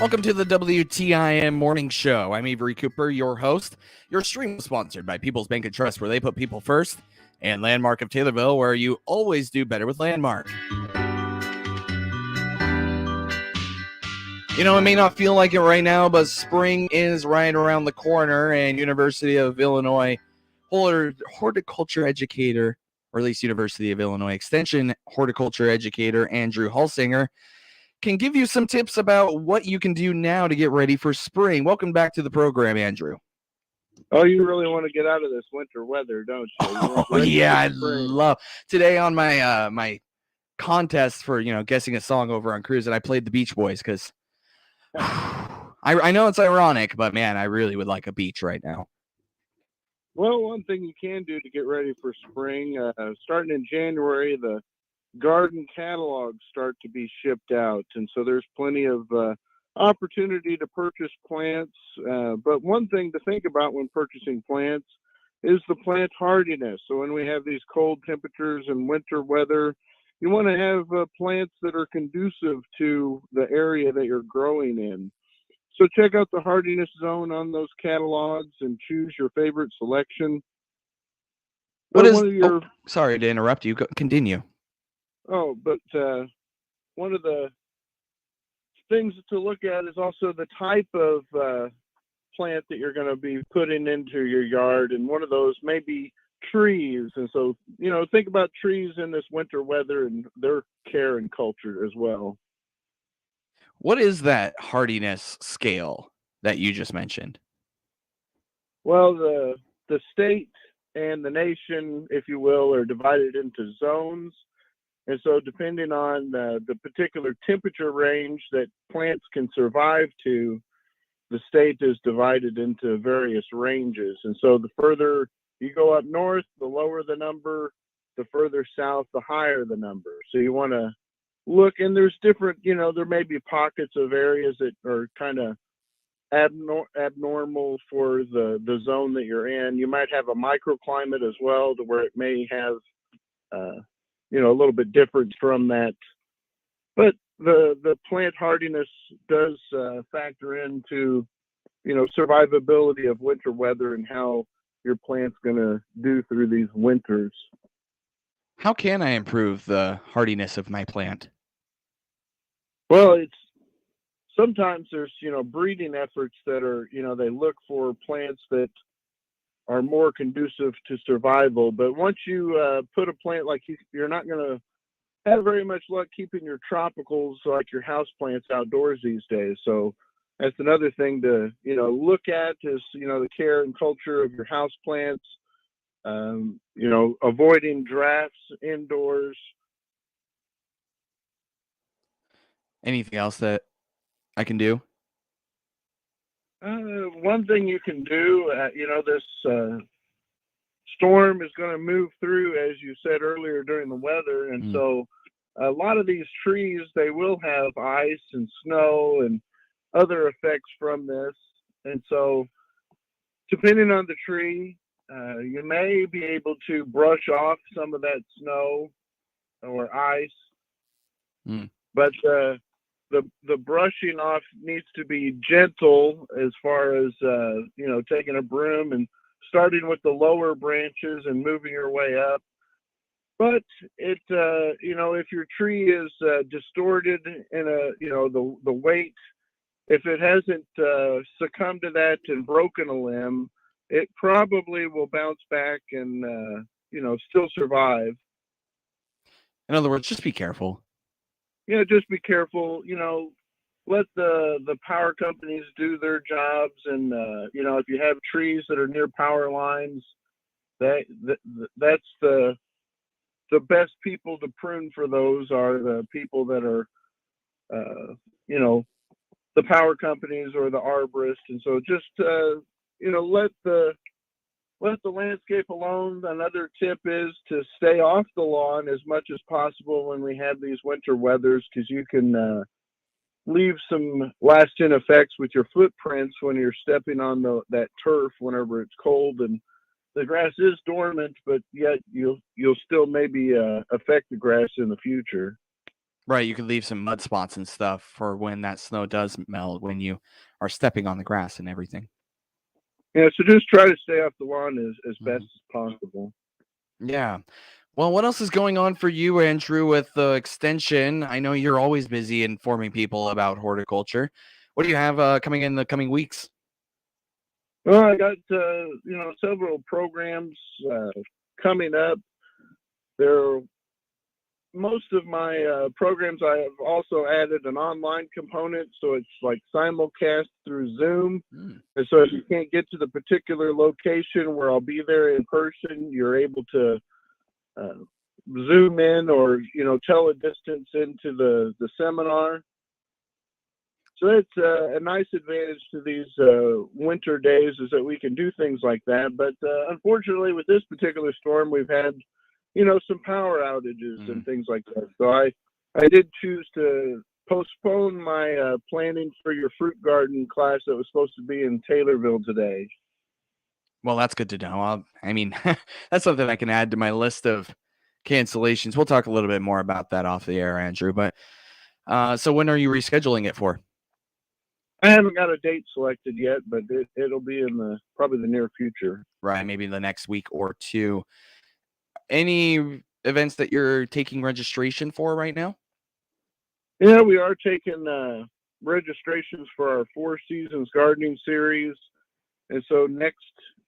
Welcome to the WTIM Morning Show. I'm Avery Cooper, your host. Your stream is sponsored by People's Bank and Trust, where they put people first, and Landmark of Taylorville, where you always do better with Landmark. You know, it may not feel like it right now, but spring is right around the corner, and University of Illinois horticulture educator, or at least University of Illinois Extension horticulture educator Andrew Hulsinger can give you some tips about what you can do now to get ready for spring. Welcome back to the program, Andrew. Oh, you really want to get out of this winter weather, don't you? Oh, yeah, I love today on my my contest for guessing a song over on Cruise, and I played the Beach Boys because I know it's ironic, but man, I really would like a beach right now. Well, one thing you can do to get ready for spring, starting in January, the garden catalogs start to be shipped out, and so there's plenty of opportunity to purchase plants. But one thing to think about when purchasing plants is the plant hardiness. So when we have these cold temperatures and winter weather, you want to have plants that are conducive to the area that you're growing in. So check out the hardiness zone on those catalogs and choose your favorite selection. Sorry to interrupt you. Continue. Oh, but one of the things to look at is also the type of plant that you're going to be putting into your yard, and one of those may be trees. And so, think about trees in this winter weather and their care and culture as well. What is that hardiness scale that you just mentioned? Well, the state and the nation, if you will, are divided into zones. And so depending on the particular temperature range that plants can survive to, the state is divided into various ranges. And so the further you go up north, the lower the number, the further south, the higher the number. So you want to look, and there's different, there may be pockets of areas that are kind of abnormal for the zone that you're in. You might have a microclimate as well, to where it may have a little bit different from that. But the plant hardiness does factor into, survivability of winter weather and how your plant's going to do through these winters. How can I improve the hardiness of my plant? Well, sometimes there's, breeding efforts that are, they look for plants that are more conducive to survival. But once you put a plant, like you're not going to have very much luck keeping your tropicals like your house plants outdoors these days. So that's another thing to look at is the care and culture of your house plants. Avoiding drafts indoors. Anything else that I can do? One thing you can do, this storm is going to move through, as you said earlier, during the weather. And so a lot of these trees, they will have ice and snow and other effects from this. And so depending on the tree, you may be able to brush off some of that snow or ice. But the brushing off needs to be gentle, as far as taking a broom and starting with the lower branches and moving your way up. But it if your tree is distorted in the weight, if it hasn't succumbed to that and broken a limb, it probably will bounce back and still survive. In other words, just be careful. Just be careful. Let the power companies do their jobs, and if you have trees that are near power lines, that's the best people to prune for. Those are the people that are the power companies or the arborists. And so just let the landscape alone. Another tip is to stay off the lawn as much as possible when we have these winter weathers, because you can leave some lasting effects with your footprints when you're stepping on that turf whenever it's cold and the grass is dormant, but yet you'll still maybe affect the grass in the future. Right, you could leave some mud spots and stuff for when that snow does melt, when you are stepping on the grass and everything. Yeah, so just try to stay off the lawn as best Mhm. as possible. Yeah. Well, what else is going on for you, Andrew, with the extension? I know you're always busy informing people about horticulture. What do you have coming in the coming weeks? Well, I got several programs coming up. There, most of my programs, I have also added an online component, so it's like simulcast through Zoom. Hmm. And so if you can't get to the particular location where I'll be there in person, you're able to uh, zoom in or tell a distance into the seminar. So that's a nice advantage to these winter days, is that we can do things like that. But unfortunately, with this particular storm, we've had some power outages Mm. and things like that. So I did choose to postpone my planning for your fruit garden class that was supposed to be in Taylorville today. Well, that's good to know. I mean, that's something I can add to my list of cancellations. We'll talk a little bit more about that off the air, Andrew. But so when are you rescheduling it for? I haven't got a date selected yet, but it'll be in probably the near future. Right, maybe the next week or two. Any events that you're taking registration for right now? Yeah, we are taking registrations for our Four Seasons gardening series. And so next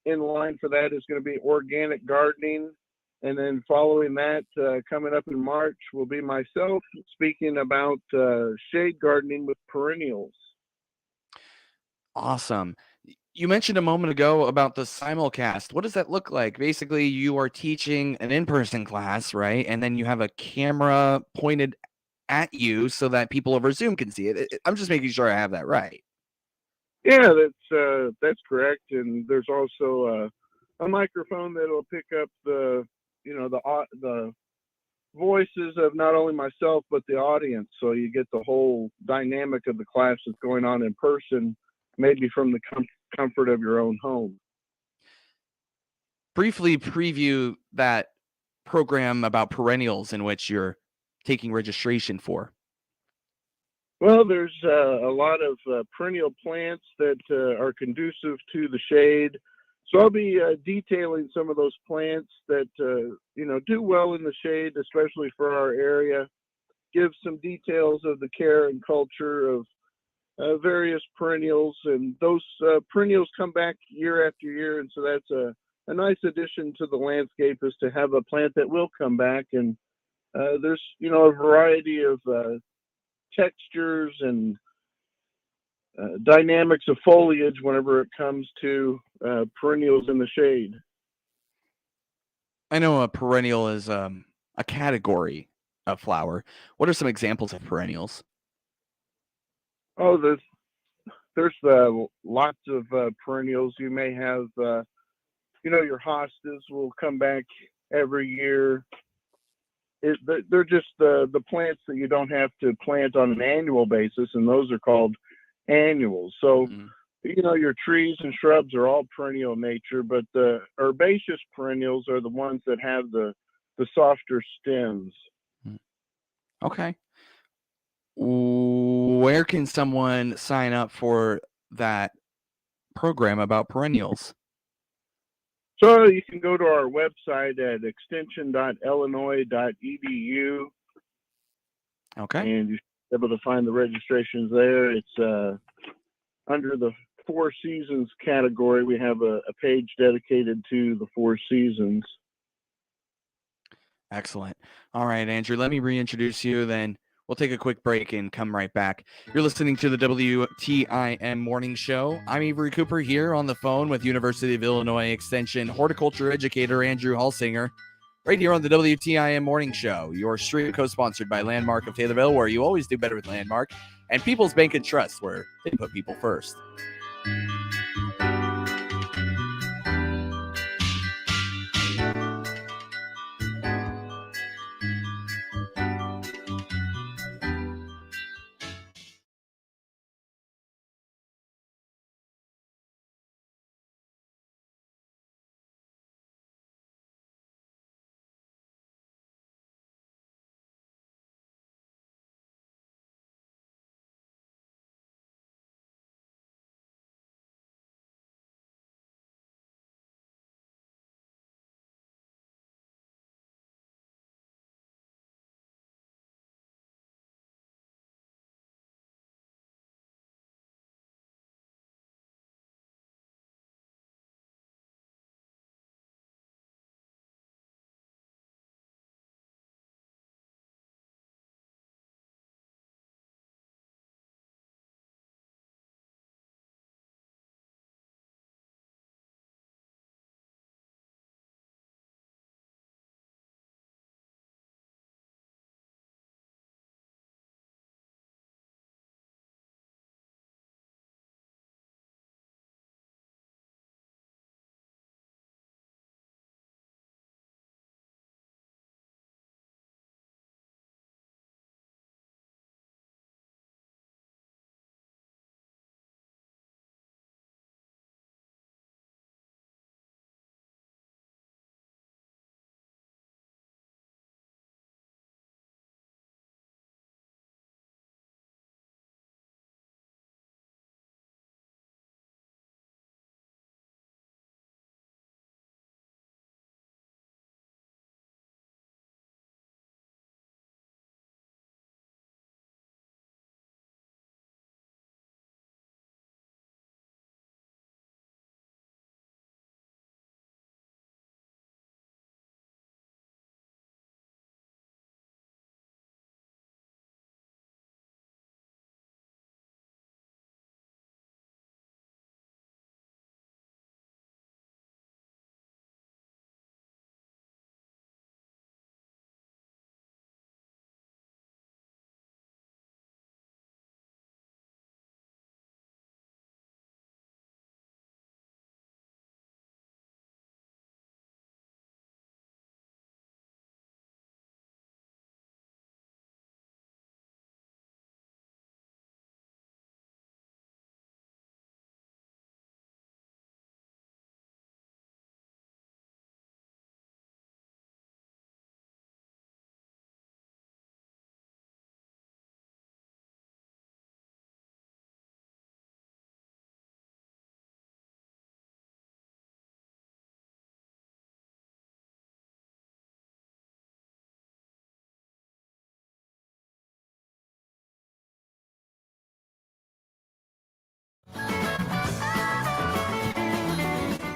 in line for that is going to be organic gardening. And then following that, coming up in March, will be myself speaking about shade gardening with perennials. Awesome. You mentioned a moment ago about the simulcast. What does that look like? Basically, you are teaching an in-person class, right? And then you have a camera pointed at you so that people over Zoom can see it. I'm just making sure I have that right. Yeah, that's correct. And there's also a microphone that'll pick up the voices of not only myself but the audience, so you get the whole dynamic of the class that's going on in person, maybe from the comfort of your own home. Briefly preview that program about perennials in which you're taking registration for. Well, there's a lot of perennial plants that are conducive to the shade. So I'll be detailing some of those plants that do well in the shade, especially for our area. Give some details of the care and culture of various perennials, and those perennials come back year after year, and so that's a nice addition to the landscape, is to have a plant that will come back. And there's a variety of textures and dynamics of foliage whenever it comes to perennials in the shade. I know a perennial is a category of flower. What are some examples of perennials? Oh, there's lots of perennials. You may have your hostas will come back every year. They're just the plants that you don't have to plant on an annual basis, and those are called annuals. So Mm, your trees and shrubs are all perennial nature, but the herbaceous perennials are the ones that have the softer stems. mm. Okay. Where can someone sign up for that program about perennials? So you can go to our website at extension.illinois.edu, Okay. and you're able to find the registrations there. It's under the Four Seasons category. We have a page dedicated to the Four Seasons. Excellent. All right, Andrew, let me reintroduce you, then we'll take a quick break and come right back. You're listening to the WTIM Morning Show. I'm Avery Cooper here on the phone with University of Illinois Extension horticulture educator Andrew Halsinger, right here on the WTIM Morning Show. Your stream co-sponsored by Landmark of Taylorville, where you always do better with Landmark, and People's Bank and Trust, where they put people first.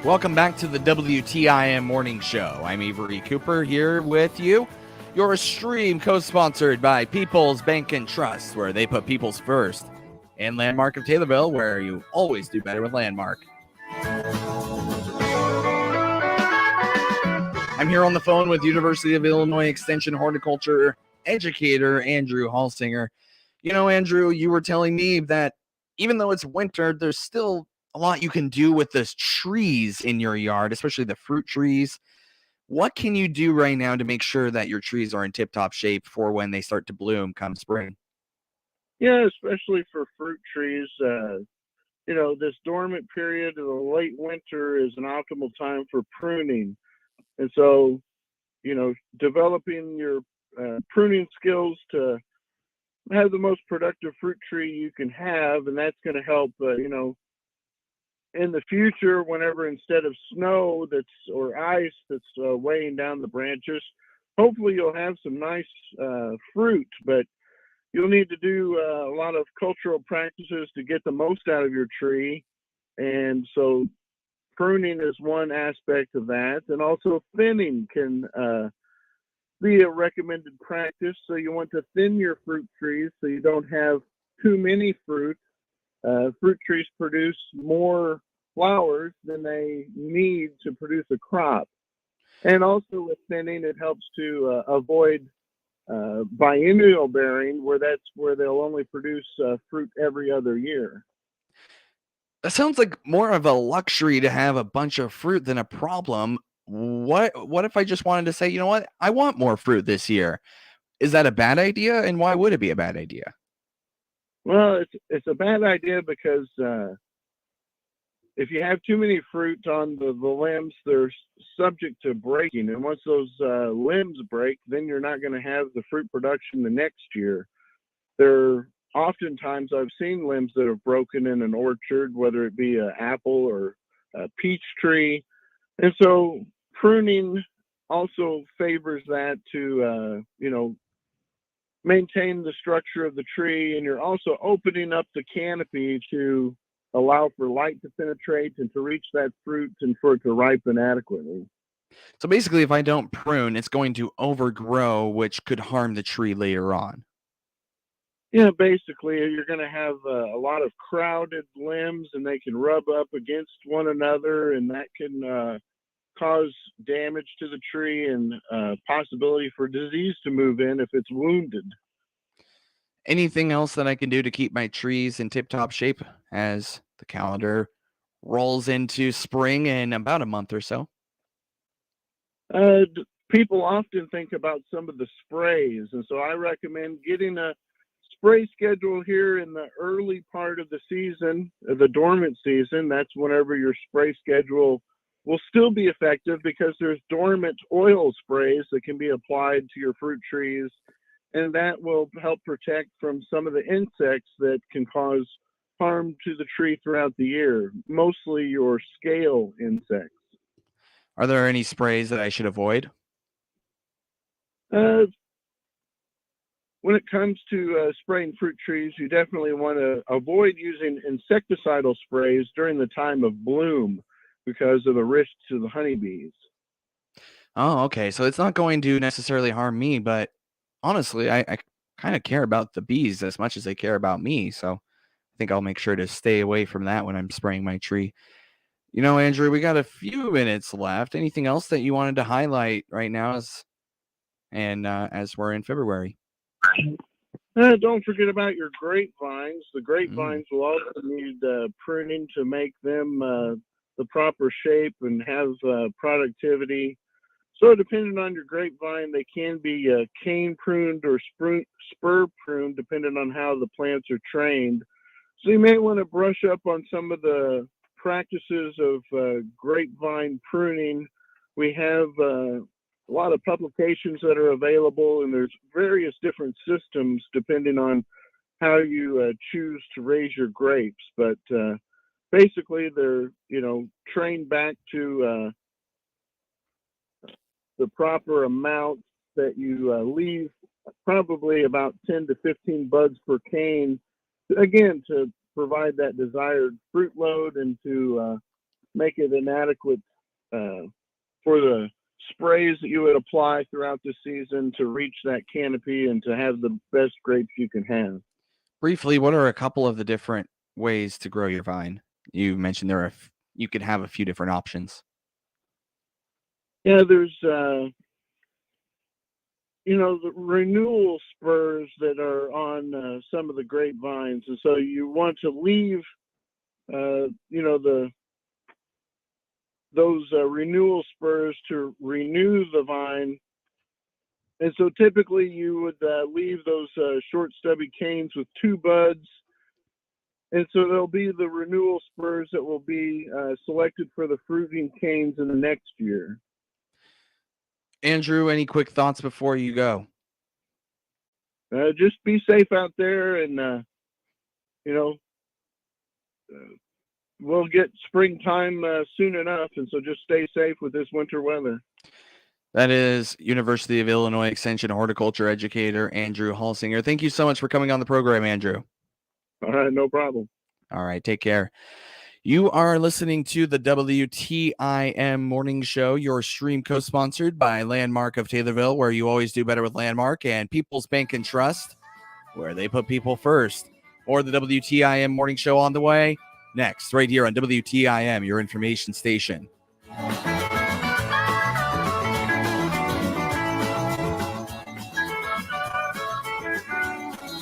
Welcome back to the WTIM Morning Show. I'm Avery Cooper here with you. Your stream co-sponsored by People's Bank and Trust, where they put people's first, and Landmark of Taylorville, where you always do better with Landmark. I'm here on the phone with University of Illinois Extension horticulture educator Andrew Halsinger. You know, Andrew, you were telling me that even though it's winter, there's still a lot you can do with the trees in your yard, especially the fruit trees. What can you do right now to make sure that your trees are in tip-top shape for when they start to bloom come spring? Yeah, especially for fruit trees. This dormant period of the late winter is an optimal time for pruning. And so, developing your pruning skills to have the most productive fruit tree you can have, and that's going to help, in the future, whenever instead of snow or ice that's weighing down the branches, hopefully you'll have some nice fruit, but you'll need to do a lot of cultural practices to get the most out of your tree. And so pruning is one aspect of that. And also thinning can be a recommended practice. So you want to thin your fruit trees so you don't have too many fruit. Fruit trees produce more flowers than they need to produce a crop. And also with thinning, it helps to avoid biennial bearing, where they'll only produce fruit every other year. That sounds like more of a luxury to have a bunch of fruit than a problem. What if I just wanted to say, you know what, I want more fruit this year? Is that a bad idea? And why would it be a bad idea? Well, it's a bad idea because if you have too many fruit on the limbs, they're subject to breaking. And once those limbs break, then you're not going to have the fruit production the next year. Oftentimes I've seen limbs that have broken in an orchard, whether it be an apple or a peach tree. And so pruning also favors that to, maintain the structure of the tree. And you're also opening up the canopy to allow for light to penetrate and to reach that fruit and for it to ripen adequately. So basically, if I don't prune, it's going to overgrow, which could harm the tree later on. Yeah, basically, you're going to have a lot of crowded limbs, and they can rub up against one another, and that can cause damage to the tree and possibility for disease to move in if it's wounded. Anything else that I can do to keep my trees in tip-top shape as the calendar rolls into spring in about a month or so? People often think about some of the sprays, and so I recommend getting a spray schedule here in the early part of the season, the dormant season. That's whenever your spray schedule will still be effective, because there's dormant oil sprays that can be applied to your fruit trees, and that will help protect from some of the insects that can cause harm to the tree throughout the year, mostly your scale insects. Are there any sprays that I should avoid? When it comes to spraying fruit trees, you definitely want to avoid using insecticidal sprays during the time of bloom because of the risk to the honeybees. Oh, okay. So it's not going to necessarily harm me, but honestly, I kind of care about the bees as much as they care about me. So I think I'll make sure to stay away from that when I'm spraying my tree. You know, Andrew, we got a few minutes left. Anything else that you wanted to highlight right now as we're in February? Don't forget about your grapevines. The grapevines will also need pruning to make them the proper shape and have productivity. So depending on your grapevine, they can be cane pruned or spur pruned, depending on how the plants are trained. So you may want to brush up on some of the practices of grapevine pruning. We have a lot of publications that are available, and there's various different systems depending on how you choose to raise your grapes. But basically, they're trained back to the proper amount that you leave, probably about 10 to 15 buds per cane, again, to provide that desired fruit load and to make it inadequate for the sprays that you would apply throughout the season to reach that canopy and to have the best grapes you can have. Briefly, what are a couple of the different ways to grow your vine? You mentioned you could have a few different options. Yeah, there's the renewal spurs that are on some of the grapevines, and so you want to leave those renewal spurs to renew the vine. And so typically you would leave those short stubby canes with 2 buds. And so there'll be the renewal spurs that will be selected for the fruiting canes in the next year. Andrew, any quick thoughts before you go? Just be safe out there, and we'll get springtime soon enough, and so just stay safe with this winter weather. That is University of Illinois Extension horticulture educator Andrew Halsinger. Thank you so much for coming on the program, Andrew. All right, no problem. All right, take care. You are listening to the WTIM Morning Show, your stream co-sponsored by Landmark of Taylorville, where you always do better with Landmark, and People's Bank and Trust, where they put people first. Or the WTIM Morning Show on the way next, right here on WTIM, your information station.